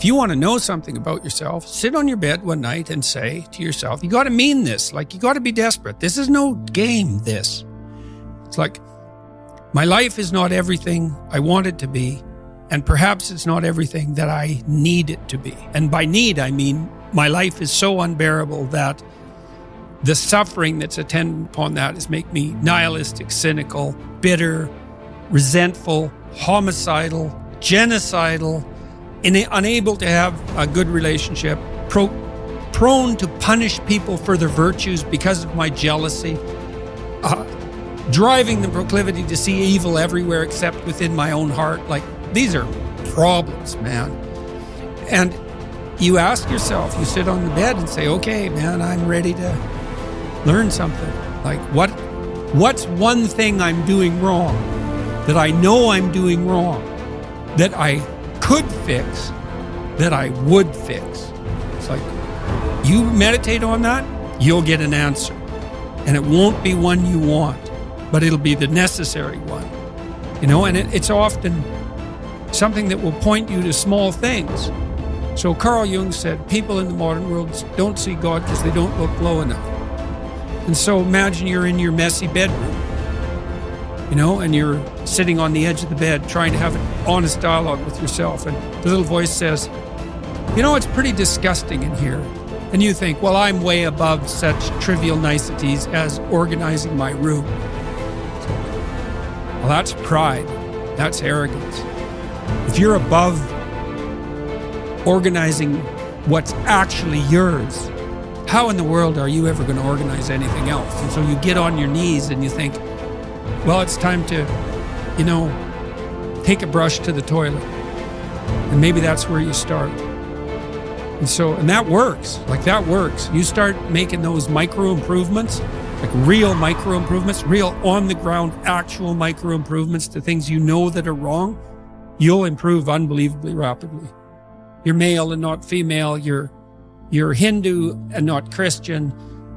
If you want to know something about yourself, sit on your bed one night and say to yourself, you got to mean this. Like, you got to be desperate. This is no game, this. It's like, my life is not everything I want it to be, and perhaps it's not everything that I need it to be. And by need, I mean my life is so unbearable that the suffering that's attendant upon that is make me nihilistic, cynical, bitter, resentful, homicidal, genocidal, unable to have a good relationship, prone to punish people for their virtues because of my jealousy, driving the proclivity to see evil everywhere except within my own heart. Like, these are problems, man. And you ask yourself, you sit on the bed and say, okay, man, I'm ready to learn something. Like, what's one thing I'm doing wrong that I know I'm doing wrong that I could fix, that I would fix? It's like, you meditate on that, you'll get an answer. And it won't be one you want, but it'll be the necessary one. You know, and it's often something that will point you to small things. So Carl Jung said, people in the modern world don't see God because they don't look low enough. And so imagine you're in your messy bedroom, you know, and you're sitting on the edge of the bed trying to have an honest dialogue with yourself. And the little voice says, you know, it's pretty disgusting in here. And you think, well, I'm way above such trivial niceties as organizing my room. Well, that's pride. That's arrogance. If you're above organizing what's actually yours, how in the world are you ever going to organize anything else? And so you get on your knees and you think, well, it's time to, you know, take a brush to the toilet. And maybe that's where you start. And that works. Like, that works. You start making those micro improvements, like real micro improvements, real on the ground, actual micro improvements to things you know that are wrong, you'll improve unbelievably rapidly. You're male and not female. You're Hindu and not Christian.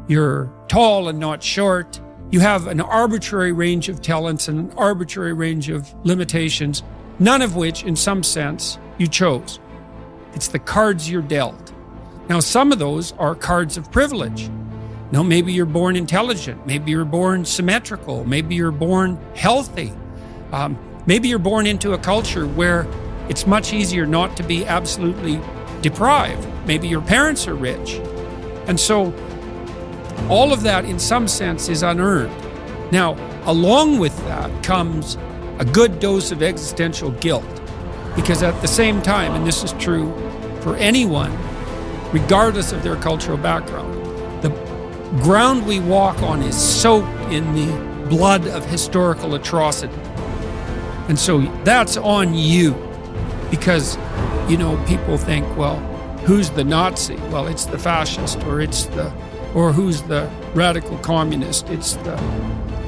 You're tall and not short. You have an arbitrary range of talents and an arbitrary range of limitations, none of which, in some sense, you chose. It's the cards you're dealt. Now, some of those are cards of privilege. Now, maybe you're born intelligent. Maybe you're born symmetrical. Maybe you're born healthy. Maybe you're born into a culture where it's much easier not to be absolutely deprived. Maybe your parents are rich. And so all of that, in some sense, is unearned. Now, along with that comes a good dose of existential guilt. Because at the same time, and this is true for anyone, regardless of their cultural background, the ground we walk on is soaked in the blood of historical atrocity. And so that's on you. Because, you know, people think, well, who's the Nazi? Well, it's the fascist, or who's the radical communist? It's the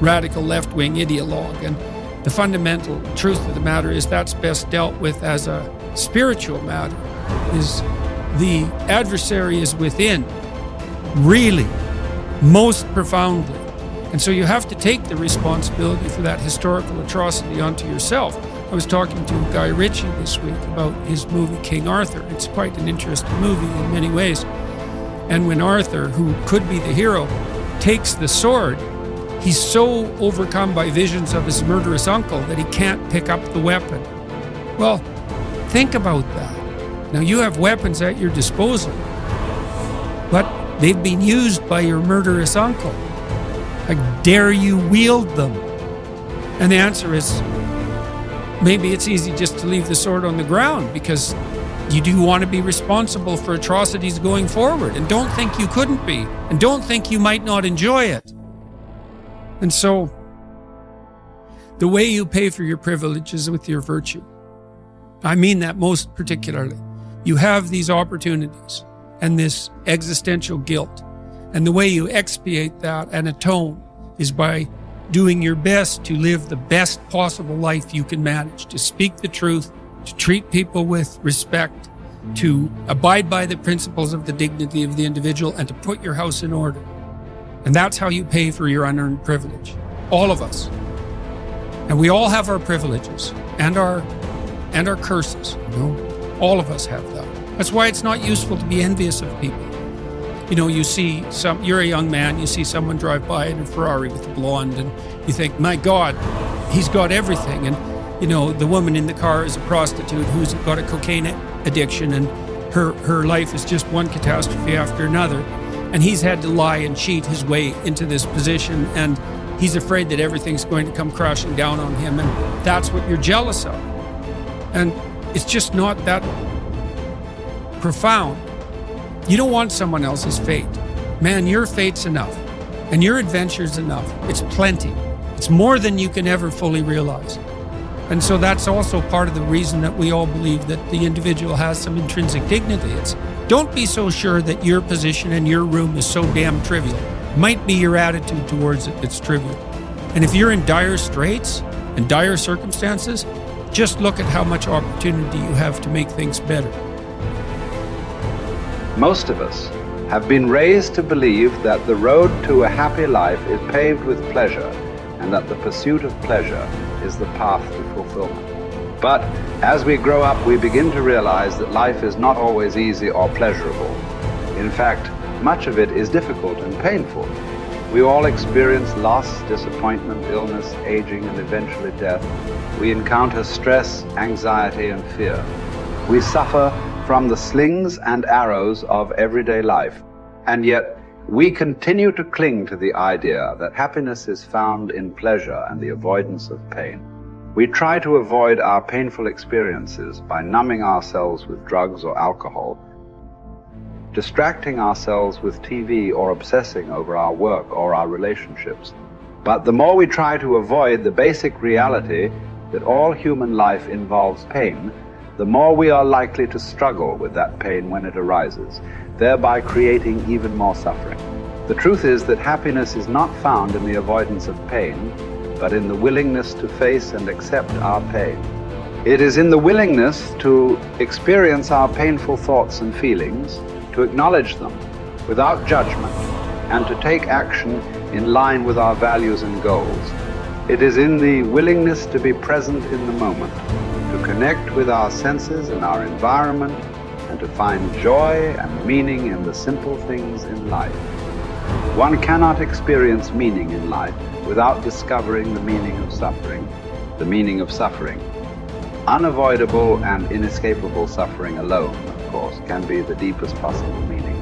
radical left-wing ideologue. And the fundamental truth of the matter is that's best dealt with as a spiritual matter. Is the adversary is within, really, most profoundly. And so you have to take the responsibility for that historical atrocity onto yourself. I was talking to Guy Ritchie this week about his movie King Arthur. It's quite an interesting movie in many ways. And when Arthur, who could be the hero, takes the sword, he's so overcome by visions of his murderous uncle that he can't pick up the weapon. Well, think about that. Now, you have weapons at your disposal, but they've been used by your murderous uncle. Like, dare you wield them? And the answer is, maybe it's easy just to leave the sword on the ground because you do want to be responsible for atrocities going forward, and don't think you couldn't be, and don't think you might not enjoy it. And so, the way you pay for your privilege is with your virtue. I mean that most particularly. You have these opportunities and this existential guilt, and the way you expiate that and atone is by doing your best to live the best possible life you can manage, to speak the truth, to treat people with respect, to abide by the principles of the dignity of the individual, and to put your house in order. And that's how you pay for your unearned privilege. All of us. And we all have our privileges and our curses. You know? All of us have that. That's why it's not useful to be envious of people. You know, you're a young man, you see someone drive by in a Ferrari with a blonde, and you think, my God, he's got everything. And, you know, the woman in the car is a prostitute who's got a cocaine addiction, and her life is just one catastrophe after another. And he's had to lie and cheat his way into this position, and he's afraid that everything's going to come crashing down on him, and that's what you're jealous of. And it's just not that profound. You don't want someone else's fate. Man, your fate's enough, and your adventure's enough. It's plenty. It's more than you can ever fully realize. And so that's also part of the reason that we all believe that the individual has some intrinsic dignity. It's don't be so sure that your position in your room is so damn trivial. Might be your attitude towards it that's trivial. And if you're in dire straits and dire circumstances, just look at how much opportunity you have to make things better. Most of us have been raised to believe that the road to a happy life is paved with pleasure, and that the pursuit of pleasure is the path to fulfillment. But as we grow up, we begin to realize that life is not always easy or pleasurable. In fact, much of it is difficult and painful. We all experience loss, disappointment, illness, aging, and eventually death. We encounter stress, anxiety, and fear. We suffer from the slings and arrows of everyday life, and yet we continue to cling to the idea that happiness is found in pleasure and the avoidance of pain. We try to avoid our painful experiences by numbing ourselves with drugs or alcohol, distracting ourselves with TV, or obsessing over our work or our relationships. But the more we try to avoid the basic reality that all human life involves pain, the more we are likely to struggle with that pain when it arises, thereby creating even more suffering. The truth is that happiness is not found in the avoidance of pain, but in the willingness to face and accept our pain. It is in the willingness to experience our painful thoughts and feelings, to acknowledge them without judgment, and to take action in line with our values and goals. It is in the willingness to be present in the moment, to connect with our senses and our environment, and to find joy and meaning in the simple things in life. One cannot experience meaning in life without discovering the meaning of suffering. The meaning of suffering. Unavoidable and inescapable suffering alone, of course, can be the deepest possible meaning.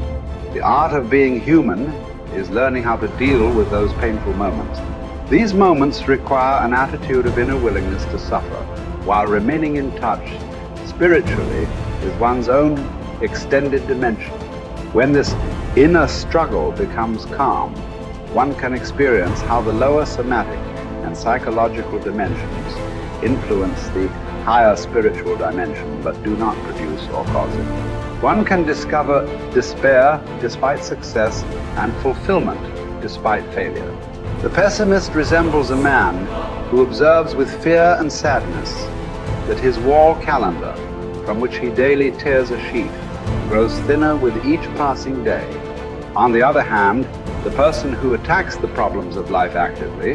The art of being human is learning how to deal with those painful moments. These moments require an attitude of inner willingness to suffer, while remaining in touch spiritually with one's own extended dimension. When this inner struggle becomes calm, one can experience how the lower somatic and psychological dimensions influence the higher spiritual dimension, but do not produce or cause it. One can discover despair despite success and fulfillment despite failure. The pessimist resembles a man who observes with fear and sadness that his wall calendar, from which he daily tears a sheet, grows thinner with each passing day. On the other hand, the person who attacks the problems of life actively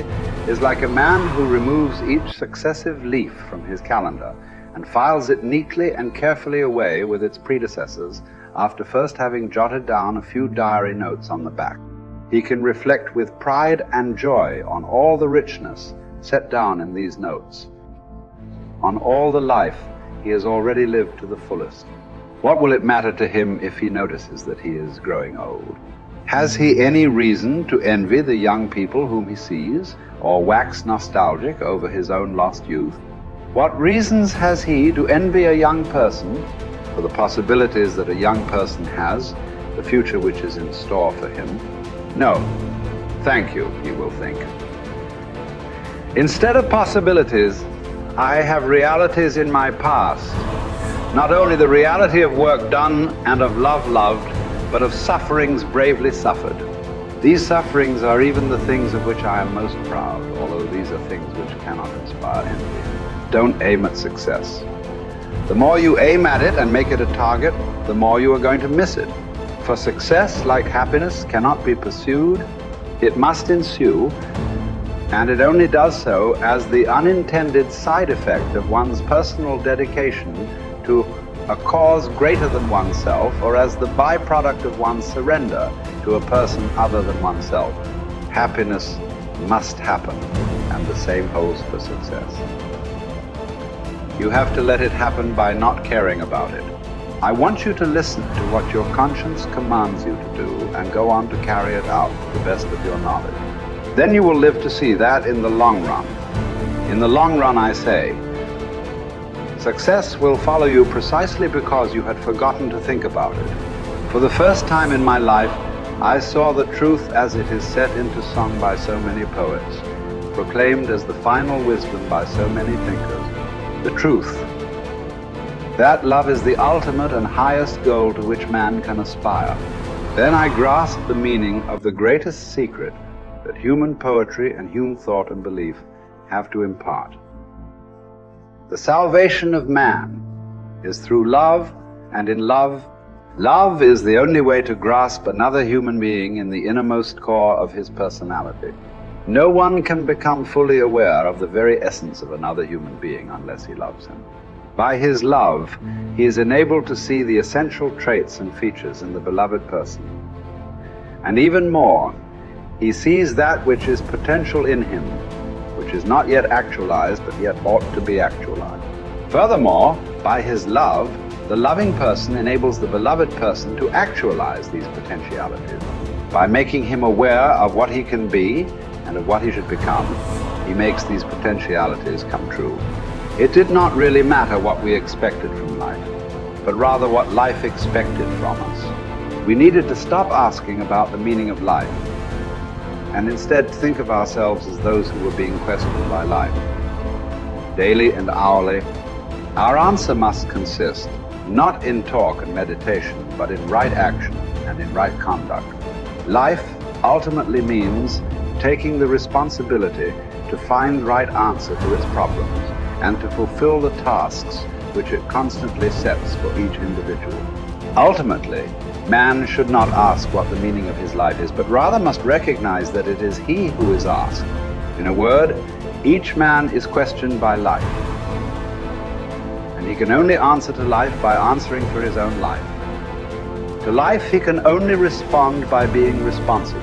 is like a man who removes each successive leaf from his calendar and files it neatly and carefully away with its predecessors after first having jotted down a few diary notes on the back. He can reflect with pride and joy on all the richness set down in these notes, on all the life he has already lived to the fullest. What will it matter to him if he notices that he is growing old? Has he any reason to envy the young people whom he sees, or wax nostalgic over his own lost youth? What reasons has he to envy a young person for the possibilities that a young person has, the future which is in store for him? No, thank you, he will think. Instead of possibilities, I have realities in my past. Not only the reality of work done and of love loved, but of sufferings bravely suffered. These sufferings are even the things of which I am most proud, although these are things which cannot inspire envy. Don't aim at success. The more you aim at it and make it a target, the more you are going to miss it. For success, like happiness, cannot be pursued. It must ensue, and it only does so as the unintended side effect of one's personal dedication to a cause greater than oneself, or as the byproduct of one's surrender to a person other than oneself. Happiness must happen, and the same holds for success. You have to let it happen by not caring about it. I want you to listen to what your conscience commands you to do and go on to carry it out to the best of your knowledge. Then you will live to see that in the long run. In the long run, I say, success will follow you precisely because you had forgotten to think about it. For the first time in my life, I saw the truth as it is set into song by so many poets, proclaimed as the final wisdom by so many thinkers. The truth, that love is the ultimate and highest goal to which man can aspire. Then I grasped the meaning of the greatest secret that human poetry and human thought and belief have to impart. The salvation of man is through love, and in love, love is the only way to grasp another human being in the innermost core of his personality. No one can become fully aware of the very essence of another human being unless he loves him. By his love, he is enabled to see the essential traits and features in the beloved person. And even more, he sees that which is potential in him, which is not yet actualized, but yet ought to be actualized. Furthermore, by his love, the loving person enables the beloved person to actualize these potentialities. By making him aware of what he can be and of what he should become, he makes these potentialities come true. It did not really matter what we expected from life, but rather what life expected from us. We needed to stop asking about the meaning of life, and instead think of ourselves as those who were being questioned by life. Daily and hourly, our answer must consist not in talk and meditation, but in right action and in right conduct. Life ultimately means taking the responsibility to find right answer to its problems and to fulfill the tasks which it constantly sets for each individual. Ultimately, man should not ask what the meaning of his life is, but rather must recognize that it is he who is asked. In a word, each man is questioned by life, and he can only answer to life by answering for his own life. To life he can only respond by being responsible.